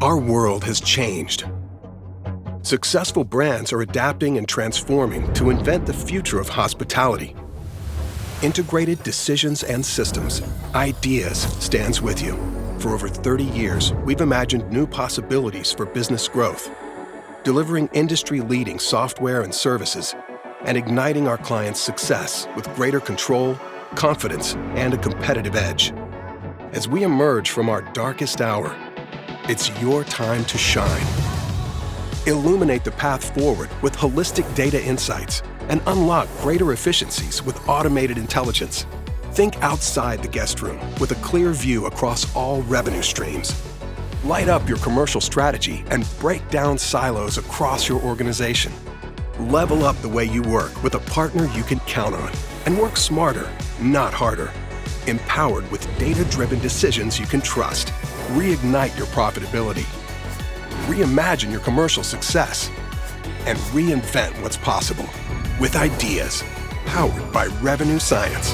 Our world has changed. Successful brands are adapting and transforming to invent the future of hospitality. Integrated decisions and systems, IDeaS stands with you. For over 30 years, we've imagined new possibilities for business growth, delivering industry-leading software and services, and igniting our clients' success with greater control, confidence, and a competitive edge. As we emerge from our darkest hour, it's your time to shine. Illuminate the path forward with holistic data insights and unlock greater efficiencies with automated intelligence. Think outside the guest room with a clear view across all revenue streams. Light up your commercial strategy and break down silos across your organization. Level up the way you work with a partner you can count on, and work smarter, not harder. Empowered with data-driven decisions you can trust. Reignite your profitability. Reimagine your commercial success. And reinvent what's possible with IDeaS, powered by revenue science.